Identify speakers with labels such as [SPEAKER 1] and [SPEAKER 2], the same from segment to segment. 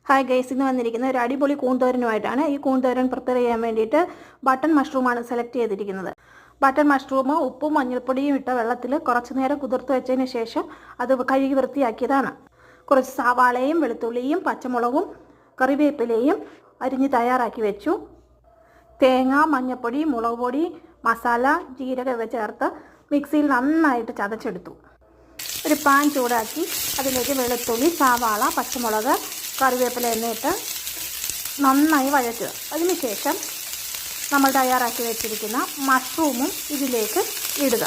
[SPEAKER 1] Hi guys, ഇന്ന് വന്നിരിക്കുന്ന ഒരു അടിപൊളി കൂൺതോരനുമായിട്ടാണ്. ഈ കൂൺതോരൻ പ്രിപ്പയർ ചെയ്യാൻ വേണ്ടിയിട്ട് ബട്ടൺ മഷ്റൂമാണ് സെലക്ട് ചെയ്തിരിക്കുന്നത്. ബട്ടൺ മഷ്റൂം ഉപ്പും മഞ്ഞൾപ്പൊടിയും ഇട്ട വെള്ളത്തിൽ കുറച്ച് നേരം കുതിർത്ത് വെച്ചതിന് ശേഷം അത് കഴുകി വൃത്തിയാക്കിയതാണ്. കുറച്ച് സവാളയും വെളുത്തുള്ളിയും പച്ചമുളകും കറിവേപ്പിലയും അരിഞ്ഞ് തയ്യാറാക്കി വെച്ചു. തേങ്ങ, മഞ്ഞൾപ്പൊടി, മുളക് പൊടി, മസാല, ജീരകം ഇവ ചേർത്ത് മിക്സിയിൽ നന്നായിട്ട് ചതച്ചെടുത്തു. ഒരു പാൻ ചൂടാക്കി അതിലേക്ക് വെളുത്തുള്ളി, സവാള, പച്ചമുളക്, കറിവേപ്പില എന്നിട്ട് നന്നായി വഴറ്റുക. അതിനുശേഷം നമ്മൾ തയ്യാറാക്കി വെച്ചിരിക്കുന്ന മഷ്റൂമും ഇതിലേക്ക് ഇടുക.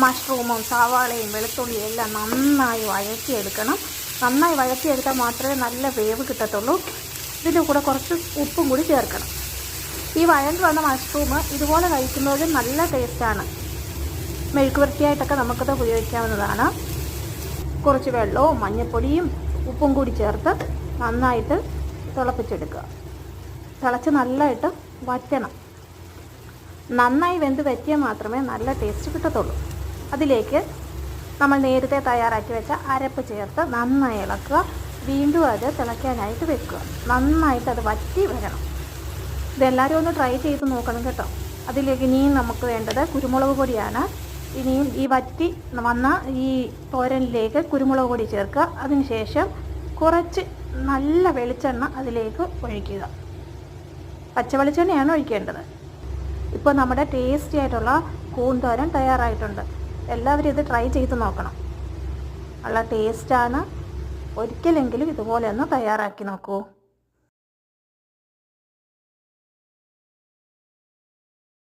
[SPEAKER 1] മഷ്റൂമും സവാളയും വെളുത്തുള്ളിയും എല്ലാം നന്നായി വഴറ്റിയെടുക്കണം. നന്നായി വഴറ്റിയെടുത്താൽ മാത്രമേ നല്ല വേവ് കിട്ടത്തുള്ളൂ. ഇതിൻ്റെ കൂടെ കുറച്ച് ഉപ്പും കൂടി ചേർക്കണം. ഈ വഴണ്ട് വന്ന മഷ്റൂം ഇതുപോലെ കഴിക്കുന്നതിൽ നല്ല ടേസ്റ്റാണ്. മെഴുക്കുവരട്ടിയായിട്ടൊക്കെ നമുക്കത് ഉപയോഗിക്കാവുന്നതാണ്. കുറച്ച് വെള്ളവും മഞ്ഞൾപ്പൊടിയും ഉപ്പും കൂടി ചേർത്ത് നന്നായിട്ട് തിളപ്പിച്ചെടുക്കുക. തിളച്ച് നല്ലതായിട്ട് വറ്റണം. നന്നായി വെന്ത് വറ്റിയാൽ മാത്രമേ നല്ല ടേസ്റ്റ് കിട്ടത്തുള്ളൂ. അതിലേക്ക് നമ്മൾ നേരത്തെ തയ്യാറാക്കി വെച്ച അരപ്പ് ചേർത്ത് നന്നായി ഇളക്കുക. വീണ്ടും അത് തിളയ്ക്കാനായിട്ട് വെക്കുക. നന്നായിട്ട് അത് വറ്റി വരണം. ഇതെല്ലാവരും ഒന്ന് ട്രൈ ചെയ്ത് നോക്കണം കേട്ടോ. അതിലേക്ക് ഇനിയും നമുക്ക് വേണ്ടത് കുരുമുളക് പൊടിയാണ്. ഇനിയും ഈ വറ്റി വന്ന ഈ തോരനിലേക്ക് കുരുമുളക് പൊടി ചേർക്കുക. അതിനുശേഷം കുറച്ച് നല്ല വെളിച്ചെണ്ണ അതിലേക്ക് ഒഴിക്കുക. പച്ച വെളിച്ചെണ്ണയാണ് ഒഴിക്കേണ്ടത്. ഇപ്പോൾ നമ്മുടെ ടേസ്റ്റി ആയിട്ടുള്ള കൂൺതോരൻ തയ്യാറായിട്ടുണ്ട്. എല്ലാവരും ഇത് ട്രൈ ചെയ്ത് നോക്കണം. നല്ല ടേസ്റ്റാണ്. ഒരിക്കലെങ്കിലും ഇതുപോലെ ഒന്ന് തയ്യാറാക്കി നോക്കൂ.